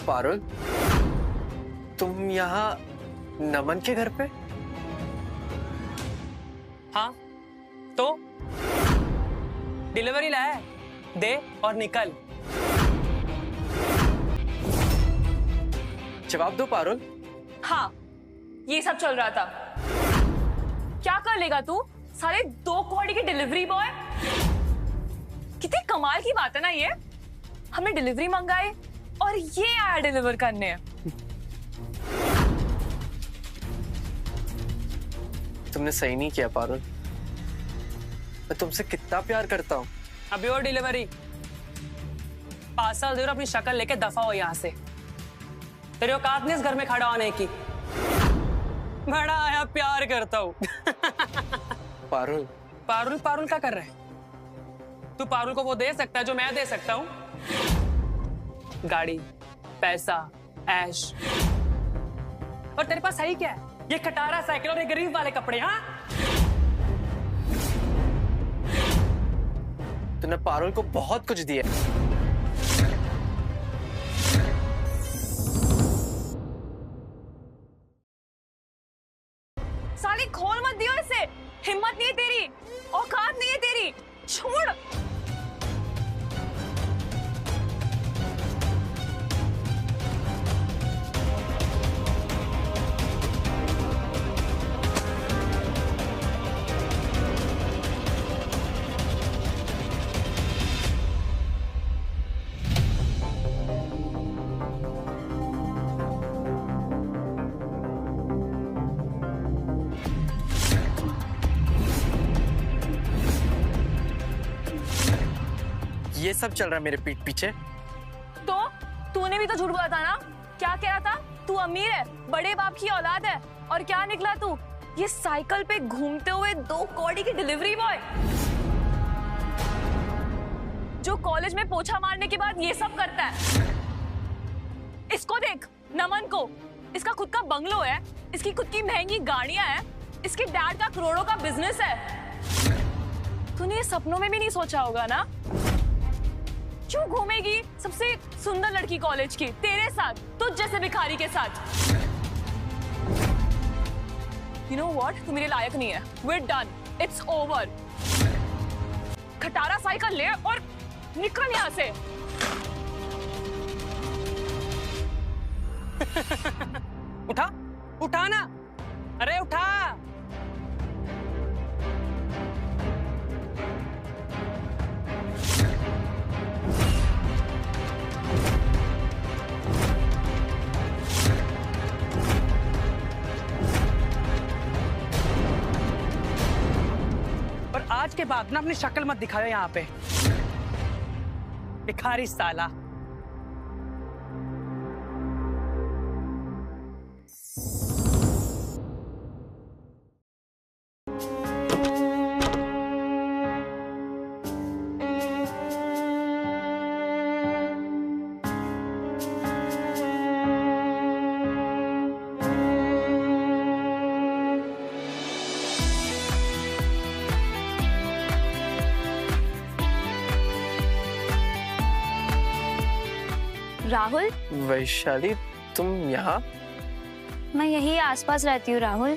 पारुल, तुम यहाँ नमन के घर पे? हाँ तो डिलीवरी लाया है, दे और निकल। जवाब दो पारुल। हाँ, ये सब चल रहा था। क्या कर लेगा तू? सारे 2 कौड़ी के डिलीवरी बॉय। कितनी कमाल की बात है ना ये। हमने डिलीवरी मंगाई और ये आया डिलीवर करने। तुमने सही नहीं किया पारुल। मैं तुमसे कितना प्यार करता हूँ। अभी और डिलीवरी पार्सल दे और अपनी शक्ल लेके दफा हो यहाँ से। तेरे औकात नहीं इस घर में खड़ा होने की। बड़ा आया प्यार करता हूँ। पारुल, पारुल पारुल क्या कर रहे है? तू पारुल को वो दे सकता है जो मैं दे सकता हूँ? गाड़ी, पैसा, ऐश। और तेरे पास है क्या है? ये खटारा साइकिल और ये गरीब वाले कपड़े। हाँ, तूने पारुल को बहुत कुछ दिया। साली खोल मत दियो इसे। हिम्मत नहीं है तेरी, औकात नहीं है तेरी। छोड़। ये सब चल रहा है मेरे पीठ पीछे। तो तूने भी तो झूठ बोला था ना। क्या कह रहा था? तू अमीर है, बड़े बाप की औलाद है, और क्या निकला तू? ये साइकिल पे घूमते हुए 2 कौड़ी की डिलीवरी बॉय जो कॉलेज में पोछा मारने के बाद ये सब करता है। इसको देख, नमन को। इसका खुद का बंगलो है, इसकी खुद की महंगी गाड़ियां हैं, इसके डैड का करोड़ों का बिजनेस है। तूने ये सपनों में भी नहीं सोचा होगा ना। क्यों घूमेगी सबसे सुंदर लड़की कॉलेज की तेरे साथ, तुझ जैसे भिखारी के साथ? You know what? तू मेरे लायक नहीं है। We're done. It's over. खटारा साइकिल ले और निकल यहाँ से। उठा, उठा ना। अरे उठा। पर आज के बाद ना अपनी शक्ल मत दिखाओ यहाँ पे, भिखारी साला। राहुल, वैशाली, तुम यहाँ? मैं यही आसपास रहती हूँ राहुल।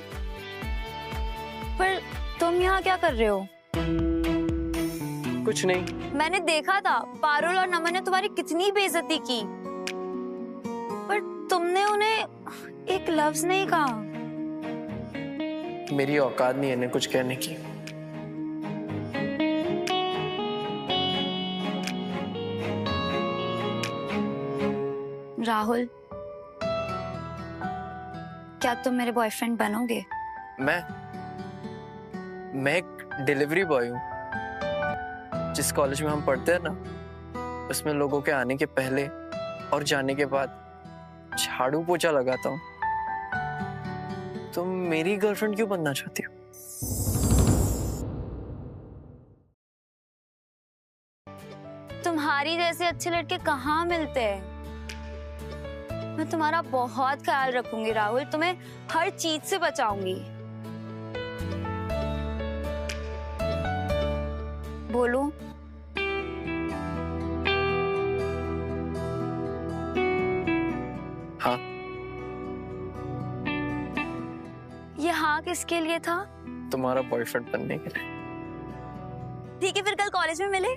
पर तुम यहाँ क्या कर रहे हो? कुछ नहीं। मैंने देखा था पारुल और नमन ने तुम्हारी कितनी बेइज्जती की, पर तुमने उन्हें एक लफ्ज नहीं कहा। मेरी औकात नहीं है इन्हें कुछ कहने की। राहुल, क्या तुम मेरे बॉयफ्रेंड बनोगे? मैं एक डिलीवरी बॉय हूँ। जिस कॉलेज में हम पढ़ते हैं ना, उसमें लोगों के आने के पहले और जाने के बाद झाड़ू पोछा लगाता हूँ। तुम मेरी गर्लफ्रेंड क्यों बनना चाहती हो? तुम्हारी जैसे अच्छे लड़के कहाँ मिलते हैं। मैं तुम्हारा बहुत ख्याल रखूंगी राहुल, तुम्हें हर चीज से बचाऊंगी। बोलूं? हाँ। ये हाँ किसके लिए था? तुम्हारा बॉयफ्रेंड बनने के लिए। ठीक है, फिर कल कॉलेज में मिले।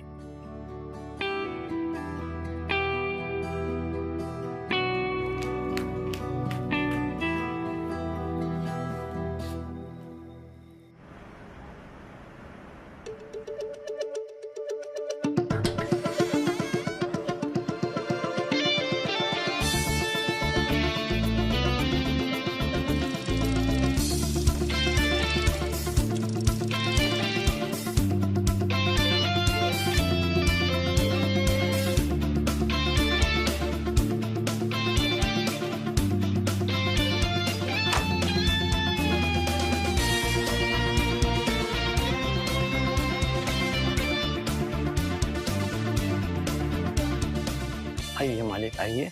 आइए मालिक आइए।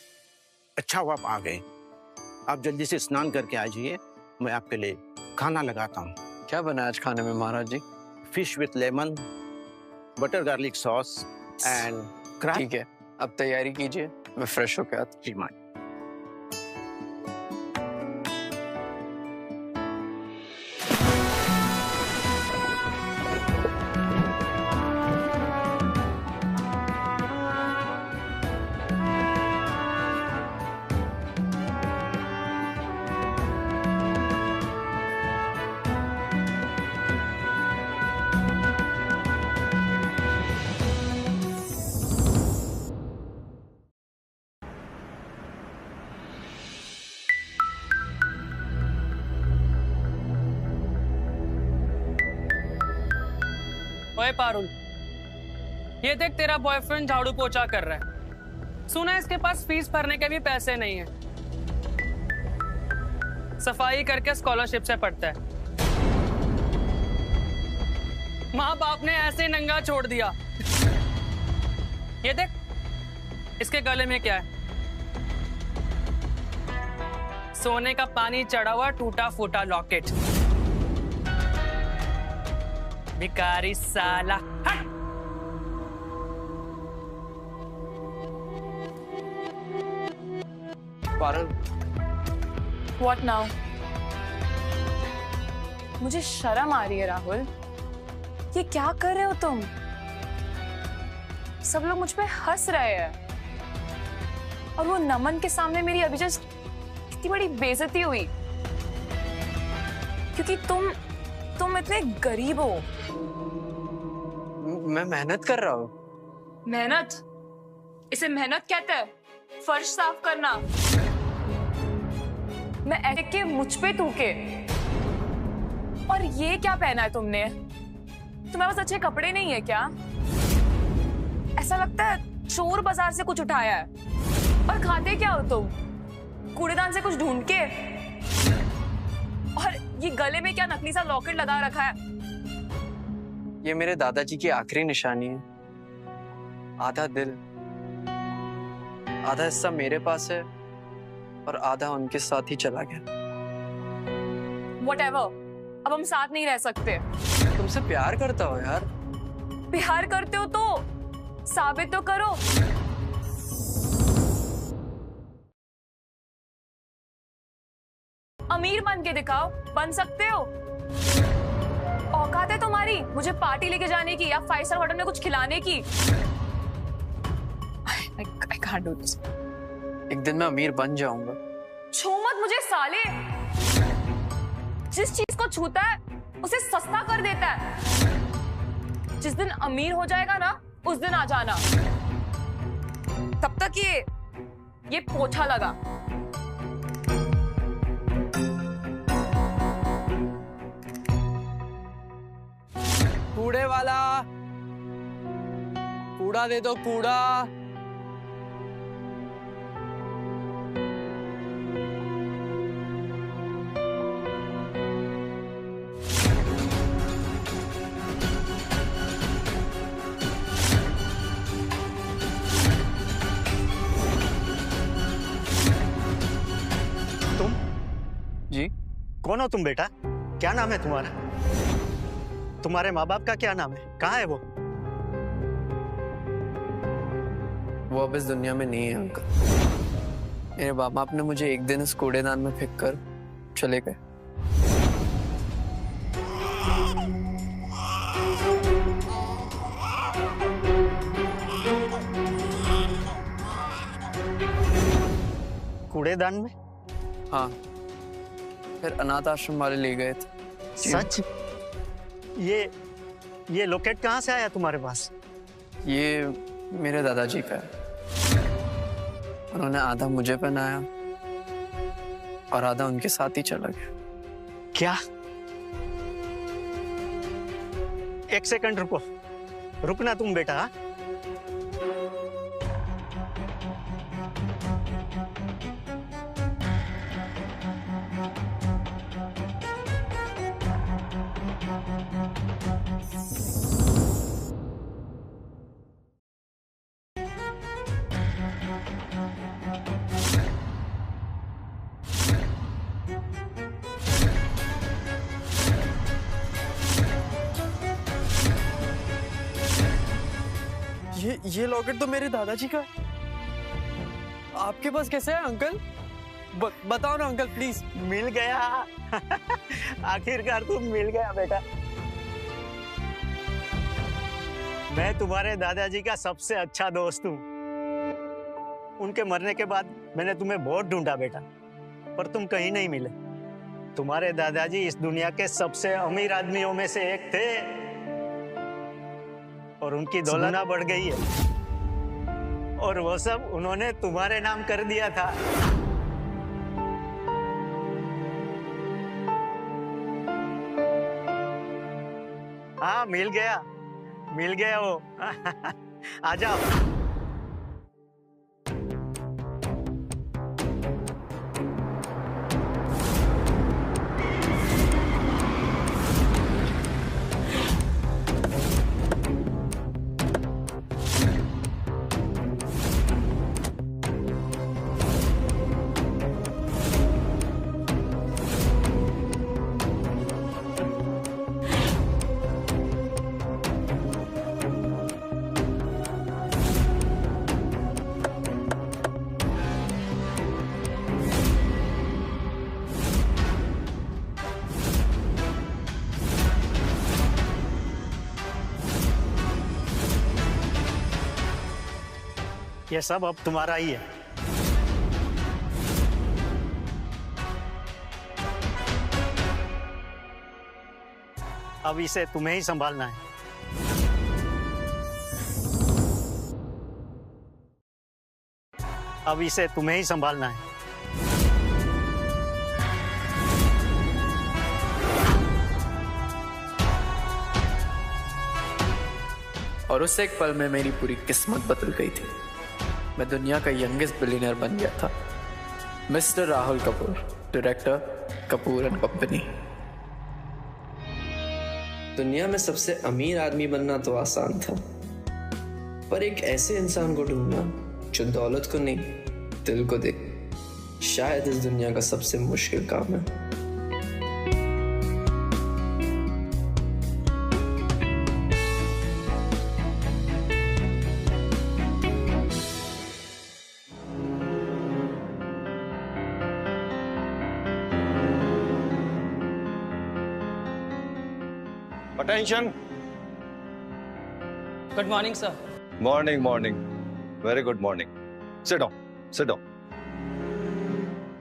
अच्छा हुआ आप आ गए। आप जल्दी से स्नान करके आ जाइए, मैं आपके लिए खाना लगाता हूँ। क्या बना आज खाने में Maharaj ji? Fish with lemon, butter garlic sauce and crab. ठीक है, अब तैयारी कीजिए, मैं फ्रेश होके आता जी मालिक। ओए पारुल, ये देख तेरा बॉयफ्रेंड झाड़ू पोछा कर रहा है। सुना है इसके पास फीस भरने के भी पैसे नहीं है। सफाई करके स्कॉलरशिप से पढ़ता है। माँ बाप ने ऐसे नंगा छोड़ दिया। ये देख, इसके गले में क्या है? सोने का पानी चढ़ा हुआ टूटा फूटा लॉकेट। भिखारी साला, हट! Parul, What now? मुझे शर्म आ रही है राहुल। ये क्या कर रहे हो तुम? सब लोग मुझ पे हंस रहे हैं और वो नमन के सामने मेरी अभी जस्ट कितनी बड़ी बेइज्जती हुई क्योंकि तुम इतने गरीब हो। मैं मेहनत कर रहा हूँ। मेहनत? इसे मेहनत कहते हैं? फर्श साफ करना। मैं ऐसे के मुझ पे थूके। और ये क्या पहना है तुमने? तुम्हारे पास अच्छे कपड़े नहीं है क्या? ऐसा लगता है चोर बाजार से कुछ उठाया है। और खाते क्या हो तुम? कूड़ेदान से कुछ ढूंढ के? और ये गले में क्या नकली सा लॉकेट लगा रखा है? ये मेरे दादाजी की आखिरी निशानी है। आधा दिल, आधा हिस्सा मेरे पास है और आधा उनके साथ ही चला गया। Whatever, अब हम साथ नहीं रह सकते। तुमसे प्यार करता हो यार। प्यार करते हो तो साबित तो करो। अमीर बन के दिखाओ, बन सकते हो। औकात है तुम्हारी मुझे पार्टी लेके जाने की या 5 स्टार होटल में कुछ खिलाने की? I can't do this. एक दिन मैं अमीर बन जाऊंगा। छू मत मुझे साले। जिस चीज को छूता है उसे सस्ता कर देता है। जिस दिन अमीर हो जाएगा ना, उस दिन आ जाना। तब तक ये पोछा लगा। कूड़े वाला, कूड़ा दे दो, कूड़ा। तुम जी? कौन हो तुम बेटा? क्या नाम है तुम्हारा? तुम्हारे माँ बाप का क्या नाम है? कहाँ है वो? वो अब इस दुनिया में नहीं है अंकल। मेरे बाप बाप ने मुझे एक दिन इस कूड़ेदान में फेंक कर चले गए। कूड़ेदान में? हाँ, फिर अनाथ आश्रम वाले ले गए थे। सच? ये लॉकेट कहाँ से आया तुम्हारे पास? ये मेरे दादाजी का है। उन्होंने आधा मुझे पहनाया और आधा उनके साथ ही चला गया। क्या? एक सेकंड रुको, रुकना तुम बेटा। हाँ? ये लॉकेट तो मेरे दादाजी का है। आपके पास कैसे है अंकल? बताओ ना अंकल प्लीज। मिल गया। आखिरकार तुम मिल गया बेटा। मैं तुम्हारे दादाजी का सबसे अच्छा दोस्त हूँ। उनके मरने के बाद मैंने तुम्हें बहुत ढूंढा बेटा, पर तुम कहीं नहीं मिले। तुम्हारे दादाजी इस दुनिया के सबसे अमीर आदमियों में से एक थे और उनकी दौलत बढ़ गई है और वो सब उन्होंने तुम्हारे नाम कर दिया था। हाँ, मिल गया वो। आ जाओ। ये सब अब तुम्हारा ही है। अब इसे तुम्हें ही संभालना है। अब इसे तुम्हें ही संभालना है। और उस एक पल में मेरी पूरी किस्मत बदल गई थी। मैं दुनिया का यंगेस्ट बिलियनर बन गया था। Mister Rahul Kapoor, director, Kapoor and company. दुनिया में सबसे अमीर आदमी बनना तो आसान था, पर एक ऐसे इंसान को ढूंढना जो दौलत को नहीं दिल को दे, शायद इस दुनिया का सबसे मुश्किल काम है। Attention. Good morning sir. Morning, morning. Very good morning. Sit down. Sit down.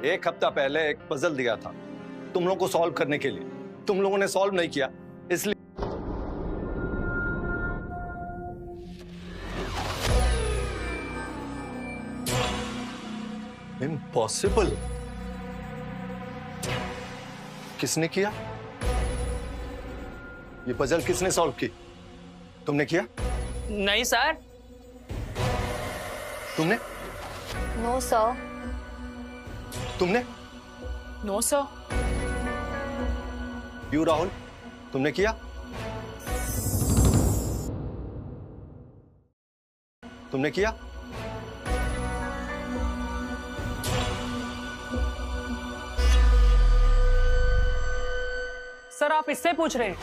एक हफ्ता पहले एक पजल दिया था तुम लोगों को सॉल्व करने के लिए। तुम लोगों ने सॉल्व नहीं किया, इसलिए इम्पॉसिबल। किसने किया ये पजल? किसने सॉल्व की? तुमने किया? नहीं सर। तुमने? No sir. तुमने? No sir. यू राहुल, तुमने किया? तुमने किया? सर आप इससे पूछ रहे हैं?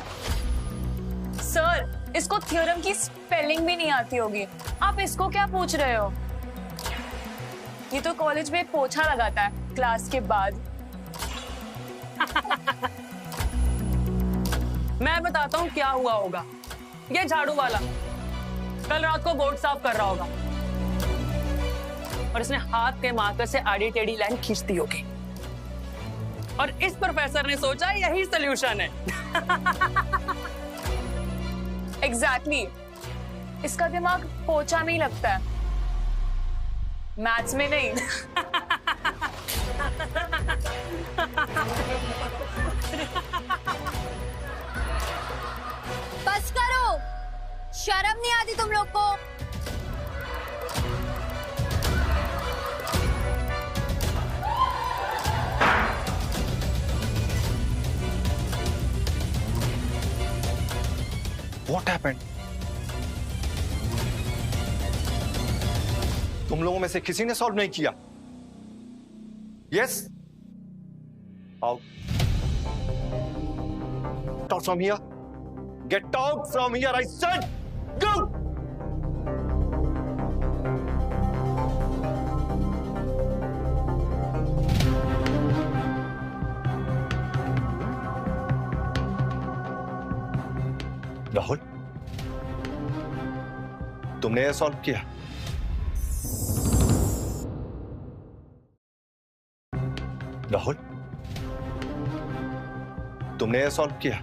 सर, इसको थ्योरम की स्पेलिंग भी नहीं आती होगी, आप इसको क्या पूछ रहे हो? ये तो कॉलेज में पोछा लगाता है क्लास के बाद। मैं बताता हूँ क्या हुआ होगा। ये झाड़ू वाला कल रात को बोर्ड साफ कर रहा होगा और इसने हाथ के मार्कर से आड़ी टेढ़ी लाइन खींच दी होगी और इस प्रोफेसर ने सोचा यही सॉल्यूशन है। एग्जैक्टली इसका दिमाग पोछा में ही लगता है, मैथ्स में नहीं। बस करो, शर्म नहीं आती तुम लोग को? What happened? तुम लोगों में से किसी ने सॉल्व नहीं किया? Yes? Out. Get out from here. Get out from here, I said. Go! Rahul, तुमने ये सॉल्व किया? राहुल, तुमने ये सॉल्व किया?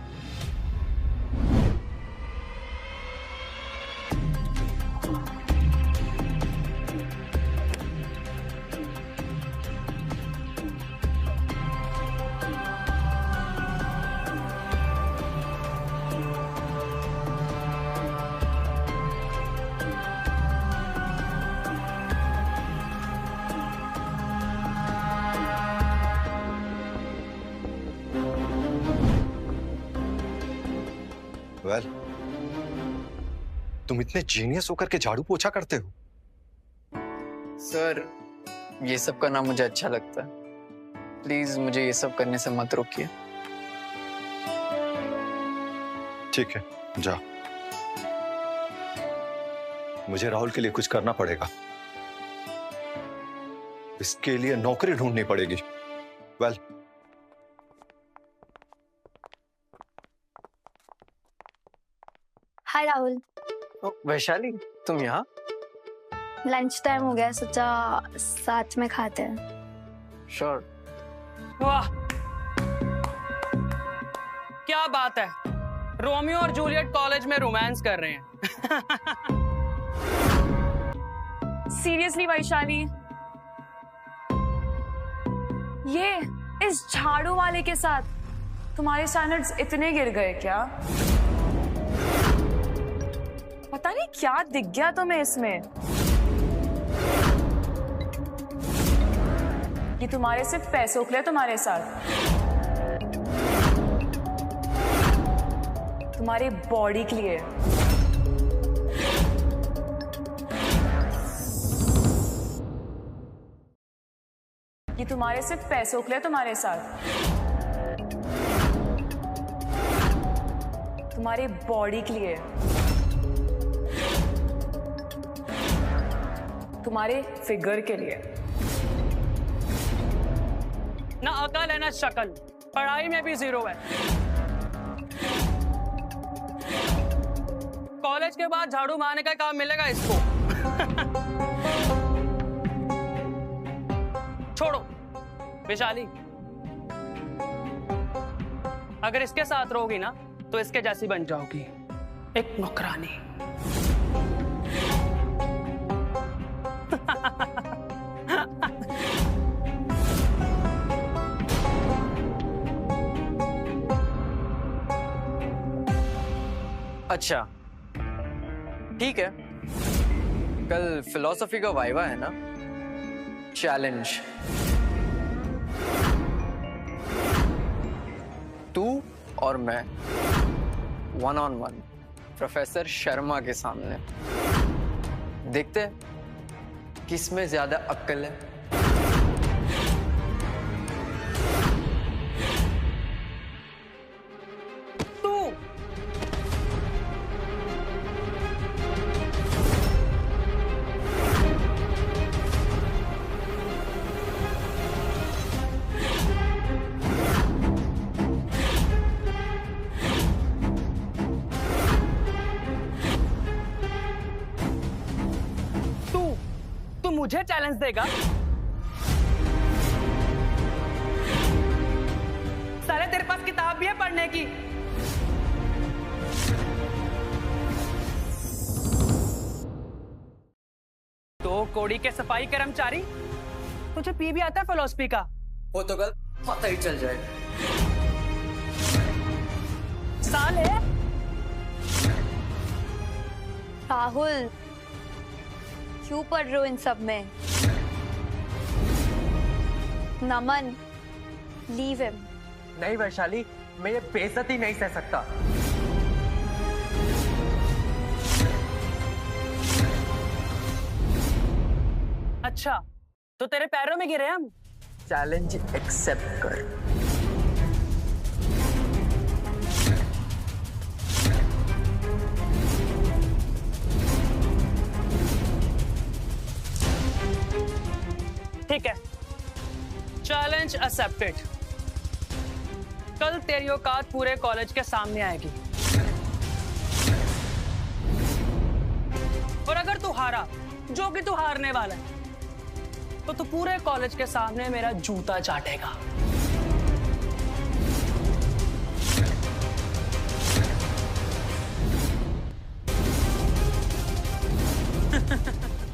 वेल, तुम इतने जीनियस होकर के झाड़ू पोछा करते हो? सर, ये सब करना मुझे अच्छा लगता है। प्लीज मुझे ये सब करने से मत रोकिए। ठीक है, जा। मुझे राहुल के लिए कुछ करना पड़ेगा। इसके लिए नौकरी ढूंढनी पड़ेगी। वेल, हाय राहुल, वैशाली, तुम यहाँ? लंच टाइम हो गया, सोचा साथ में खाते हैं। श्योर। वाह, क्या बात है, रोमियो और जूलियट कॉलेज में रोमांस कर रहे हैं। सीरियसली वैशाली, ये इस झाड़ू वाले के साथ तुम्हारे स्टैंडर्ड्स इतने गिर गए क्या? पता नहीं क्या दिख गया तुम्हें इसमें। ये तुम्हारे सिर्फ पैसों के लिए तुम्हारे साथ, तुम्हारी बॉडी के लिए। ये तुम्हारे सिर्फ पैसों के लिए तुम्हारे साथ, तुम्हारी बॉडी के लिए, तुम्हारे फिगर के लिए। ना अकल है ना शक्ल, पढ़ाई में भी जीरो है। कॉलेज के बाद झाड़ू मारने का काम मिलेगा इसको। छोड़ो वैशाली, अगर इसके साथ रहोगी ना तो इसके जैसी बन जाओगी, एक नौकरानी। अच्छा, ठीक है। कल फिलॉसफी का वाइवा है ना? चैलेंज। तू और मैं 1-on-1 प्रोफेसर शर्मा के सामने। देखते हैं किसमें ज्यादा अक्ल है। तू मुझे चैलेंज देगा? साले तेरे पास किताब भी है पढ़ने की? तो कोड़ी के सफाई कर्मचारी, तुझे पी भी आता है फिलोसफी का? वो तो कल पता ही चल जाएगा। साले राहुल, क्यों पढ़ रहे हो इन सब में? नमन, लीव हिम। नहीं वैशाली, मैं ये बेइज्जती नहीं सह सकता। अच्छा, तो तेरे पैरों में गिरे हम? चैलेंज एक्सेप्ट कर। ठीक है, चैलेंज एक्सेप्टेड। कल तेरी औकात पूरे कॉलेज के सामने आएगी, और अगर तू हारा, जो कि तू हारने वाला है, तो तू पूरे कॉलेज के सामने मेरा जूता चाटेगा।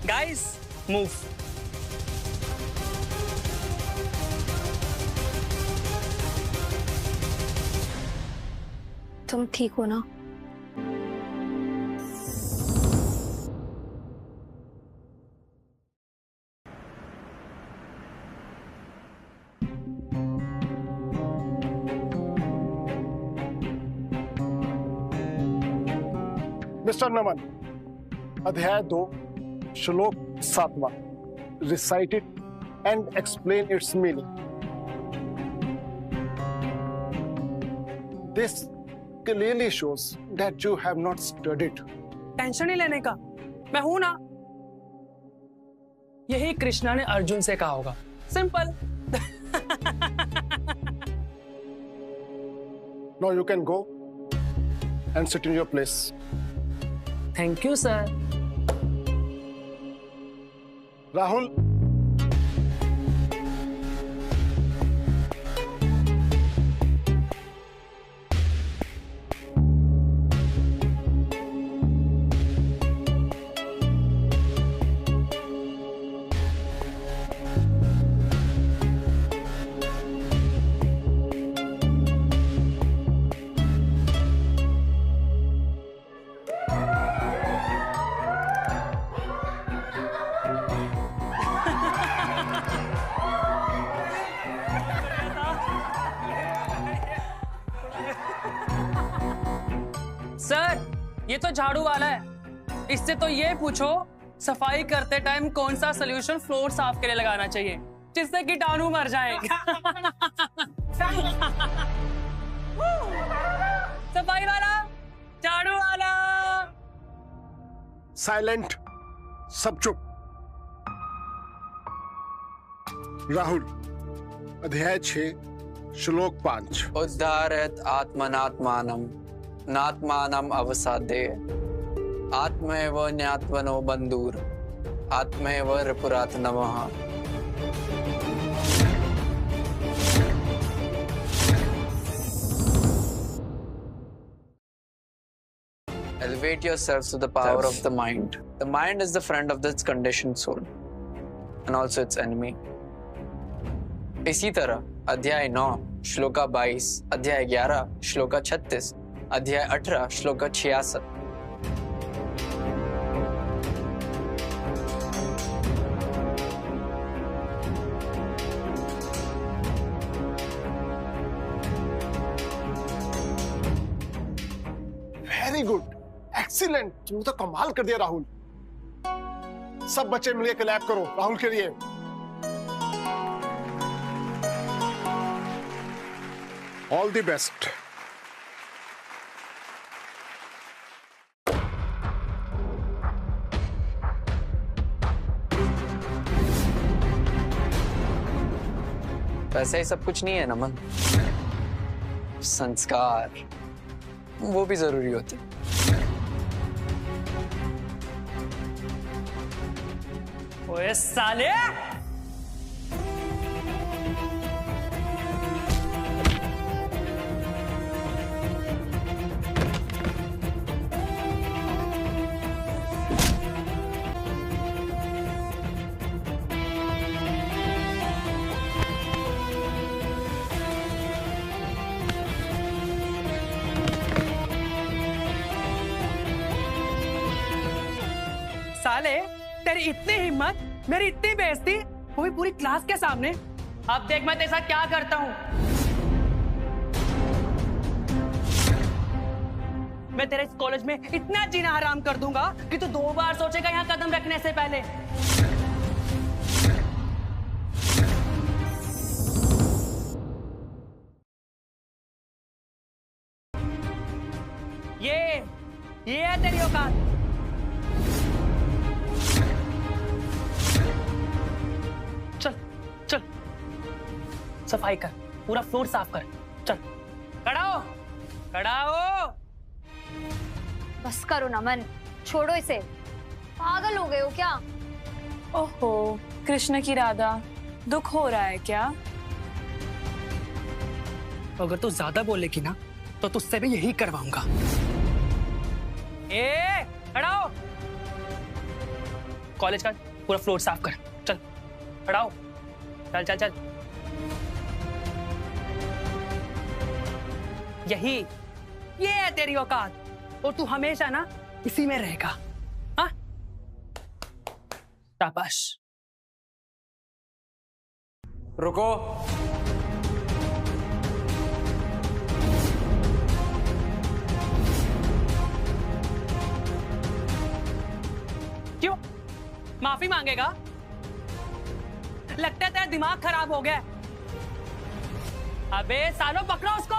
Guys, move. तुम ठीक हो ना? मिस्टर नमन, अध्याय 2, श्लोक 7वां, recite it and explain its meaning. This clearly shows that you have not studied. Tension नहीं लेने का, मैं हूं ना। यही कृष्णा ने अर्जुन से कहा होगा, simple. Now you can go and sit in your place. Thank you sir. Rahul, sir, ये तो झाड़ू वाला है, इससे तो ये पूछो सफाई करते टाइम कौन सा सोल्यूशन फ्लोर साफ के लिए लगाना चाहिए जिससे कीटाणु मर जाए। सफाई वाला, झाड़ू वाला। साइलेंट, सब चुप। राहुल, अध्याय 6, श्लोक 5। उद्धारयत् आत्मनात्मानं नात्मानं अवसादे आत्मैव ज्ञात्वनो बन्धुर आत्मैव रिपुरात् नमः। Elevate yourselves to the power of the mind. The mind is the friend of this conditioned soul and also its enemy. इसी तरह अध्याय 9 श्लोका 22, अध्याय 11 श्लोका 36, अध्याय 18 श्लोका 66। वेरी गुड, एक्सीलेंट, तुमने तो कमाल कर दिया राहुल। सब बच्चे मिलकर क्लैप करो राहुल के लिए। All the best. वैसे ही सब कुछ नहीं है नमन, संस्कार वो भी जरूरी होते। ओए साले! साले, तेरी इतनी हिम्मत, मेरी इतनी बेइज्जती, वो भी पूरी क्लास के सामने। अब देख मैं तेरे साथ क्या करता हूँ। मैं तेरे इस कॉलेज में इतना जीना हराम कर दूंगा कि तू 2 बार सोचेगा यहाँ कदम रखने से पहले। ये है तेरी औकात। चल चल, सफाई कर, पूरा फ्लोर साफ कर। चल, खड़ा हो, खड़ा हो। बस करो नमन, छोड़ो इसे। पागल हो गए हो क्या? ओहो, कृष्ण की राधा, दुख हो रहा है क्या? अगर तू ज्यादा बोलेगी ना तो तुझसे भी यही करवाऊंगा। ए, खड़ा हो। कॉलेज का पूरा फ्लोर साफ कर। चल, खड़ा हो। चल चल चल। ये है तेरी औकात, और तू हमेशा ना इसी में रहेगा। हाँ, शाबाश। रुको। क्यों माफी मांगेगा? लगता है तेरा दिमाग खराब हो गया। अबे सालो, पकड़ो उसको।